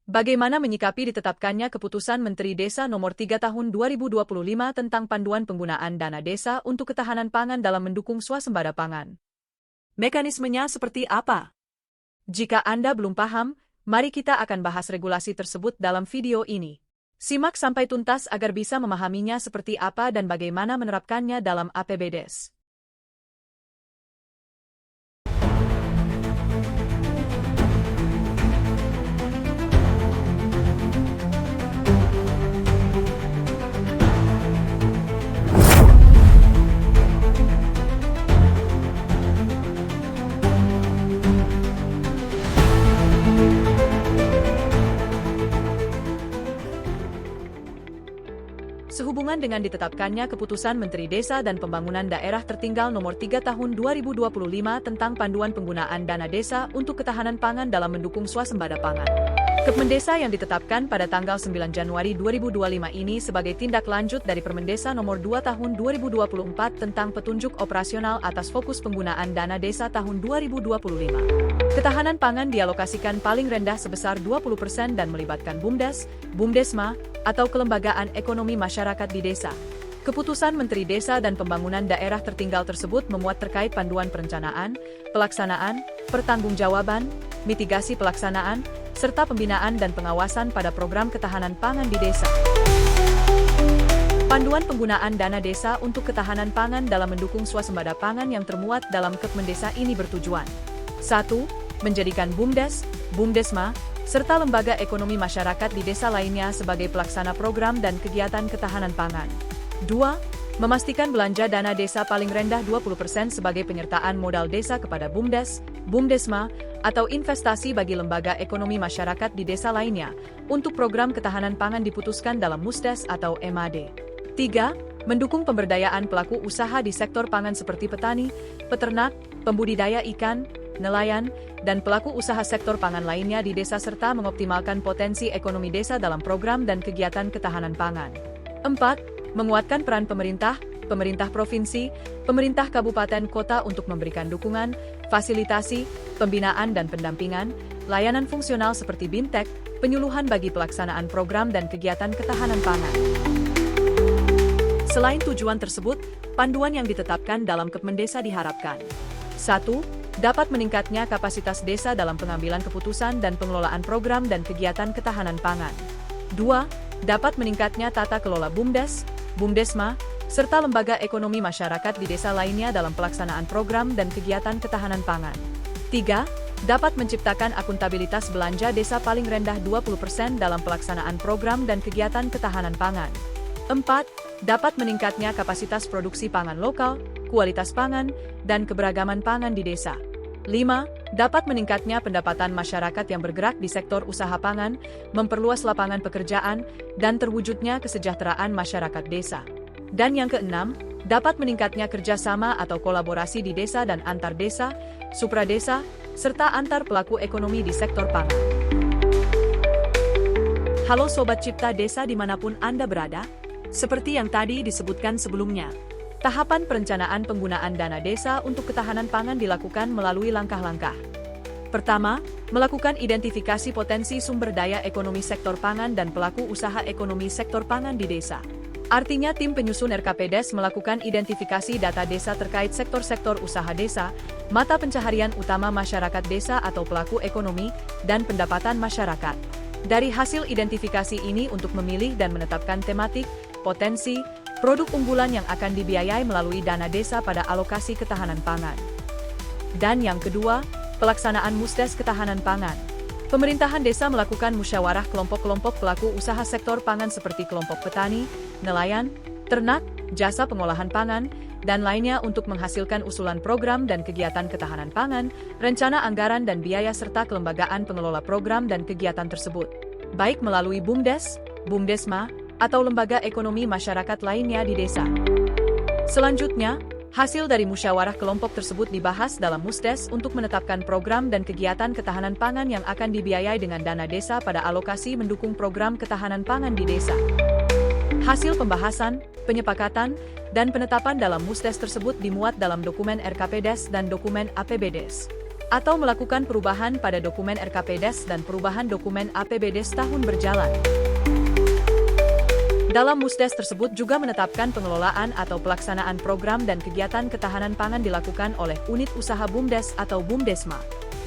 Bagaimana menyikapi ditetapkannya Keputusan Menteri Desa Nomor 3 Tahun 2025 tentang panduan penggunaan dana desa untuk ketahanan pangan dalam mendukung swasembada pangan? Mekanismenya seperti apa? Jika Anda belum paham, mari kita akan bahas regulasi tersebut dalam video ini. Simak sampai tuntas agar bisa memahaminya seperti apa dan bagaimana menerapkannya dalam APBDes. Sehubungan dengan ditetapkannya Keputusan Menteri Desa dan Pembangunan Daerah Tertinggal Nomor 3 Tahun 2025 tentang panduan penggunaan dana desa untuk ketahanan pangan dalam mendukung swasembada pangan. Kepmendesa yang ditetapkan pada tanggal 9 Januari 2025 ini sebagai tindak lanjut dari Permendesa Nomor 2 Tahun 2024 tentang petunjuk operasional atas fokus penggunaan dana desa tahun 2025. Ketahanan pangan dialokasikan paling rendah sebesar 20% dan melibatkan BUMDes, BUMDesma, atau kelembagaan ekonomi masyarakat di desa. Keputusan Menteri Desa dan Pembangunan Daerah Tertinggal tersebut memuat terkait panduan perencanaan, pelaksanaan, pertanggungjawaban, mitigasi pelaksanaan, serta pembinaan dan pengawasan pada program ketahanan pangan di desa. Panduan penggunaan dana desa untuk ketahanan pangan dalam mendukung swasembada pangan yang termuat dalam Kepmendesa ini bertujuan 1. Menjadikan BUMDes, BUMDesma, serta lembaga ekonomi masyarakat di desa lainnya sebagai pelaksana program dan kegiatan ketahanan pangan. 2. Memastikan belanja dana desa paling rendah 20% sebagai penyertaan modal desa kepada BUMDes, BUMDesma, atau investasi bagi lembaga ekonomi masyarakat di desa lainnya untuk program ketahanan pangan diputuskan dalam Musdes atau MAD. 3. Mendukung pemberdayaan pelaku usaha di sektor pangan seperti petani, peternak, pembudidaya ikan, nelayan, dan pelaku usaha sektor pangan lainnya di desa serta mengoptimalkan potensi ekonomi desa dalam program dan kegiatan ketahanan pangan. 4. Menguatkan peran pemerintah, pemerintah provinsi, pemerintah kabupaten kota untuk memberikan dukungan, fasilitasi, pembinaan dan pendampingan, layanan fungsional seperti BIMTEK, penyuluhan bagi pelaksanaan program dan kegiatan ketahanan pangan. Selain tujuan tersebut, panduan yang ditetapkan dalam Kepmendesa diharapkan 1. Dapat meningkatnya kapasitas desa dalam pengambilan keputusan dan pengelolaan program dan kegiatan ketahanan pangan. 2. Dapat meningkatnya tata kelola BUMDes, BUMDesma, serta lembaga ekonomi masyarakat di desa lainnya dalam pelaksanaan program dan kegiatan ketahanan pangan. 3. Dapat menciptakan akuntabilitas belanja desa paling rendah 20% dalam pelaksanaan program dan kegiatan ketahanan pangan. 4. Dapat meningkatnya kapasitas produksi pangan lokal, kualitas pangan, dan keberagaman pangan di desa. 5. Dapat meningkatnya pendapatan masyarakat yang bergerak di sektor usaha pangan, memperluas lapangan pekerjaan, dan terwujudnya kesejahteraan masyarakat desa. Dan yang keenam, dapat meningkatnya kerjasama atau kolaborasi di desa dan antar desa, supradesa, serta antar pelaku ekonomi di sektor pangan. Halo Sobat Cipta Desa dimanapun Anda berada, seperti yang tadi disebutkan sebelumnya. Tahapan perencanaan penggunaan dana desa untuk ketahanan pangan dilakukan melalui langkah-langkah. Pertama, melakukan identifikasi potensi sumber daya ekonomi sektor pangan dan pelaku usaha ekonomi sektor pangan di desa. Artinya tim penyusun RKPDes melakukan identifikasi data desa terkait sektor-sektor usaha desa, mata pencaharian utama masyarakat desa atau pelaku ekonomi, dan pendapatan masyarakat. Dari hasil identifikasi ini untuk memilih dan menetapkan tematik, potensi, produk unggulan yang akan dibiayai melalui dana desa pada alokasi ketahanan pangan. Dan yang kedua, pelaksanaan Musdes ketahanan pangan. Pemerintahan desa melakukan musyawarah kelompok-kelompok pelaku usaha sektor pangan seperti kelompok petani, nelayan, ternak, jasa pengolahan pangan, dan lainnya untuk menghasilkan usulan program dan kegiatan ketahanan pangan, rencana anggaran dan biaya serta kelembagaan pengelola program dan kegiatan tersebut, baik melalui BUMDes, BUMDesma, atau lembaga ekonomi masyarakat lainnya di desa. Selanjutnya, hasil dari musyawarah kelompok tersebut dibahas dalam Musdes untuk menetapkan program dan kegiatan ketahanan pangan yang akan dibiayai dengan dana desa pada alokasi mendukung program ketahanan pangan di desa. Hasil pembahasan, penyepakatan, dan penetapan dalam Musdes tersebut dimuat dalam dokumen RKPDes dan dokumen APBDes. atau melakukan perubahan pada dokumen RKPDes dan perubahan dokumen APBDes tahun berjalan. Dalam Musdes tersebut juga menetapkan pengelolaan atau pelaksanaan program dan kegiatan ketahanan pangan dilakukan oleh unit usaha BUMDes atau BUMDesma.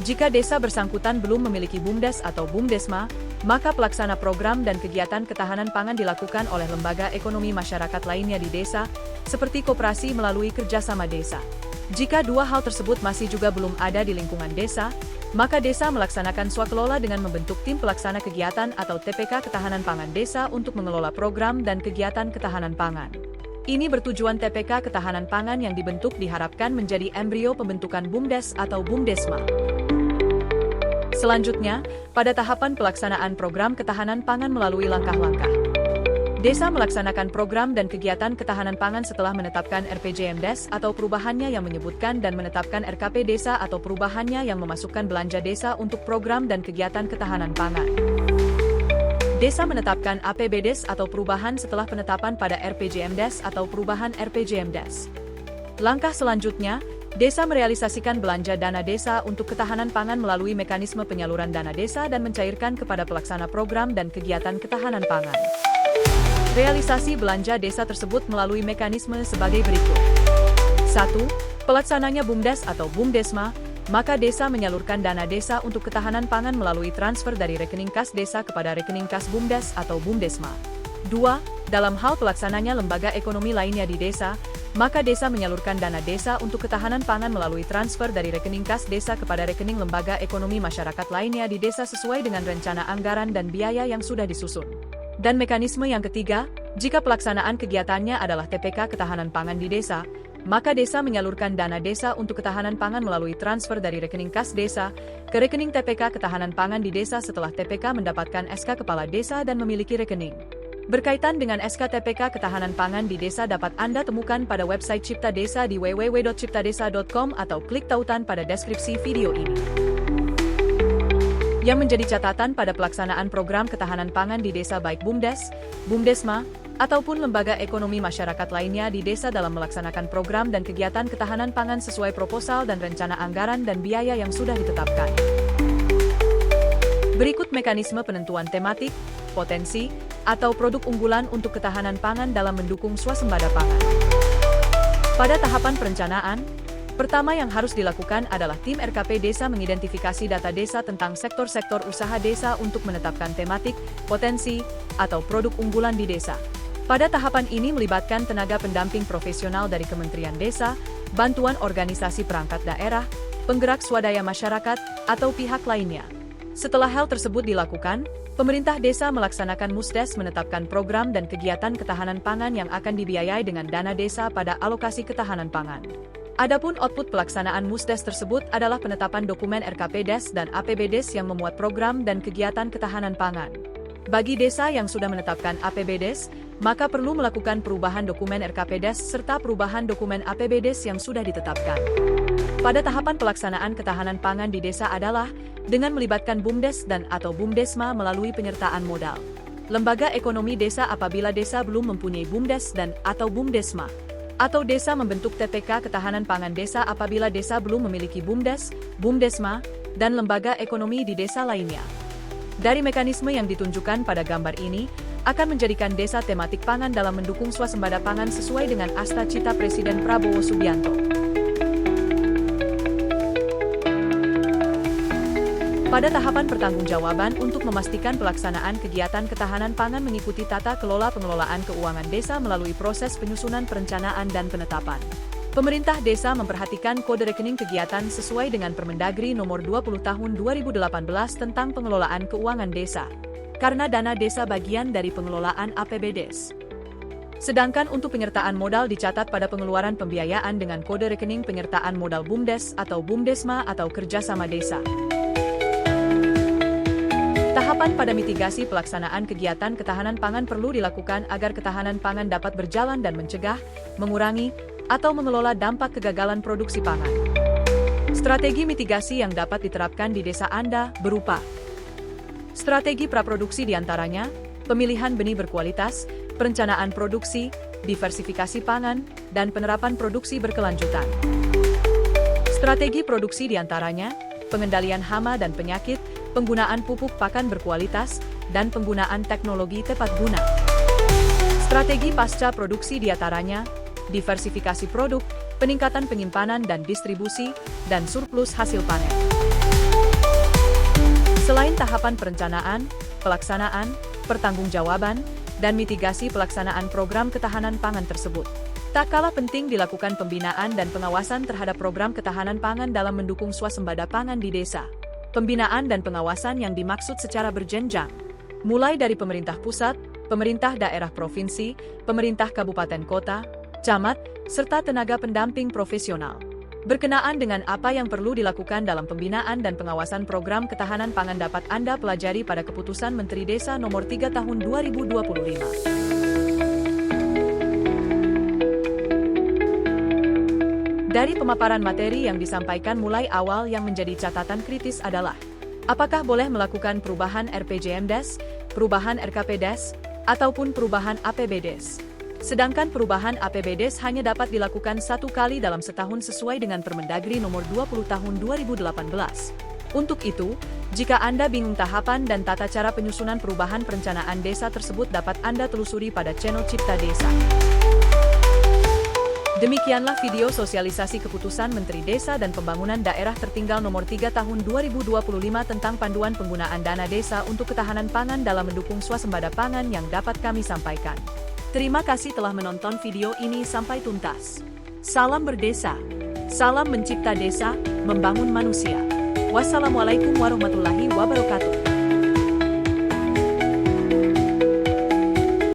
Jika desa bersangkutan belum memiliki BUMDes atau BUMDesma, maka pelaksana program dan kegiatan ketahanan pangan dilakukan oleh lembaga ekonomi masyarakat lainnya di desa, seperti koperasi melalui kerjasama desa. Jika dua hal tersebut masih juga belum ada di lingkungan desa, maka desa melaksanakan swakelola dengan membentuk tim pelaksana kegiatan atau TPK Ketahanan Pangan Desa untuk mengelola program dan kegiatan ketahanan pangan. Ini bertujuan TPK Ketahanan Pangan yang dibentuk diharapkan menjadi embrio pembentukan BUMDes atau BUMDesma. Selanjutnya, pada tahapan pelaksanaan program ketahanan pangan melalui langkah-langkah. Desa melaksanakan program dan kegiatan ketahanan pangan setelah menetapkan RPJMDes atau perubahannya yang menyebutkan dan menetapkan RKP Desa atau perubahannya yang memasukkan belanja desa untuk program dan kegiatan ketahanan pangan. Desa menetapkan APBDes atau perubahan setelah penetapan pada RPJMDes atau perubahan RPJMDes. Langkah selanjutnya, desa merealisasikan belanja dana desa untuk ketahanan pangan melalui mekanisme penyaluran dana desa dan mencairkan kepada pelaksana program dan kegiatan ketahanan pangan. Realisasi belanja desa tersebut melalui mekanisme sebagai berikut. 1. Pelaksananya BUMDes atau BUMDesma, maka desa menyalurkan dana desa untuk ketahanan pangan melalui transfer dari rekening kas desa kepada rekening kas BUMDes atau BUMDesma. 2. Dalam hal pelaksananya lembaga ekonomi lainnya di desa, maka desa menyalurkan dana desa untuk ketahanan pangan melalui transfer dari rekening kas desa kepada rekening lembaga ekonomi masyarakat lainnya di desa sesuai dengan rencana anggaran dan biaya yang sudah disusun. Dan mekanisme yang ketiga, jika pelaksanaan kegiatannya adalah TPK Ketahanan Pangan di desa, maka desa menyalurkan dana desa untuk ketahanan pangan melalui transfer dari rekening kas desa ke rekening TPK Ketahanan Pangan di desa setelah TPK mendapatkan SK Kepala Desa dan memiliki rekening. Berkaitan dengan SK TPK Ketahanan Pangan di desa dapat Anda temukan pada website Cipta Desa di www.ciptadesa.com atau klik tautan pada deskripsi video ini. Yang menjadi catatan pada pelaksanaan program ketahanan pangan di desa baik BUMDes, BUMDesma, ataupun lembaga ekonomi masyarakat lainnya di desa dalam melaksanakan program dan kegiatan ketahanan pangan sesuai proposal dan rencana anggaran dan biaya yang sudah ditetapkan. Berikut mekanisme penentuan tematik, potensi, atau produk unggulan untuk ketahanan pangan dalam mendukung swasembada pangan. Pada tahapan perencanaan, pertama yang harus dilakukan adalah tim RKP Desa mengidentifikasi data desa tentang sektor-sektor usaha desa untuk menetapkan tematik, potensi, atau produk unggulan di desa. Pada tahapan ini melibatkan tenaga pendamping profesional dari Kementerian Desa, bantuan organisasi perangkat daerah, penggerak swadaya masyarakat, atau pihak lainnya. Setelah hal tersebut dilakukan, pemerintah desa melaksanakan Musdes menetapkan program dan kegiatan ketahanan pangan yang akan dibiayai dengan dana desa pada alokasi ketahanan pangan. Adapun output pelaksanaan Musdes tersebut adalah penetapan dokumen RKPDes dan APBDes yang memuat program dan kegiatan ketahanan pangan. Bagi desa yang sudah menetapkan APBDes, maka perlu melakukan perubahan dokumen RKPDes serta perubahan dokumen APBDes yang sudah ditetapkan. Pada tahapan pelaksanaan ketahanan pangan di desa adalah dengan melibatkan BUMDes dan atau BUMDesma melalui penyertaan modal. Lembaga ekonomi desa apabila desa belum mempunyai BUMDes dan atau BUMDesma. Atau desa membentuk TPK Ketahanan Pangan Desa apabila desa belum memiliki BUMDes, BUMDesma, dan lembaga ekonomi di desa lainnya. Dari mekanisme yang ditunjukkan pada gambar ini, akan menjadikan desa tematik pangan dalam mendukung swasembada pangan sesuai dengan Asta Cita Presiden Prabowo Subianto. Pada tahapan pertanggungjawaban untuk memastikan pelaksanaan kegiatan ketahanan pangan mengikuti tata kelola pengelolaan keuangan desa melalui proses penyusunan perencanaan dan penetapan. Pemerintah desa memperhatikan kode rekening kegiatan sesuai dengan Permendagri Nomor 20 Tahun 2018 tentang pengelolaan keuangan desa, karena dana desa bagian dari pengelolaan APBDes. Sedangkan untuk penyertaan modal dicatat pada pengeluaran pembiayaan dengan kode rekening penyertaan modal BUMDes atau BUMDesma atau kerjasama desa. Tahapan pada mitigasi pelaksanaan kegiatan ketahanan pangan perlu dilakukan agar ketahanan pangan dapat berjalan dan mencegah, mengurangi, atau mengelola dampak kegagalan produksi pangan. Strategi mitigasi yang dapat diterapkan di desa Anda berupa strategi praproduksi diantaranya, pemilihan benih berkualitas, perencanaan produksi, diversifikasi pangan, dan penerapan produksi berkelanjutan. Strategi produksi diantaranya, pengendalian hama dan penyakit, penggunaan pupuk pakan berkualitas, dan penggunaan teknologi tepat guna. Strategi pasca produksi diantaranya diversifikasi produk, peningkatan penyimpanan dan distribusi, dan surplus hasil panen. Selain tahapan perencanaan, pelaksanaan, pertanggungjawaban, dan mitigasi pelaksanaan program ketahanan pangan tersebut, tak kalah penting dilakukan pembinaan dan pengawasan terhadap program ketahanan pangan dalam mendukung swasembada pangan di desa. Pembinaan dan pengawasan yang dimaksud secara berjenjang, mulai dari pemerintah pusat, pemerintah daerah provinsi, pemerintah kabupaten kota, camat, serta tenaga pendamping profesional. Berkenaan dengan apa yang perlu dilakukan dalam pembinaan dan pengawasan program ketahanan pangan dapat Anda pelajari pada Keputusan Menteri Desa Nomor 3 Tahun 2025. Dari pemaparan materi yang disampaikan mulai awal yang menjadi catatan kritis adalah apakah boleh melakukan perubahan RPJMDes, perubahan RKPDes, ataupun perubahan APBDes. Sedangkan perubahan APBDes hanya dapat dilakukan 1 kali dalam setahun sesuai dengan Permendagri Nomor 20 Tahun 2018. Untuk itu, jika Anda bingung tahapan dan tata cara penyusunan perubahan perencanaan desa tersebut dapat Anda telusuri pada channel Cipta Desa. Demikianlah video sosialisasi Keputusan Menteri Desa dan Pembangunan Daerah Tertinggal Nomor 3 Tahun 2025 tentang panduan penggunaan dana desa untuk ketahanan pangan dalam mendukung swasembada pangan yang dapat kami sampaikan. Terima kasih telah menonton video ini sampai tuntas. Salam berdesa. Salam mencipta desa, membangun manusia. Wassalamualaikum warahmatullahi wabarakatuh.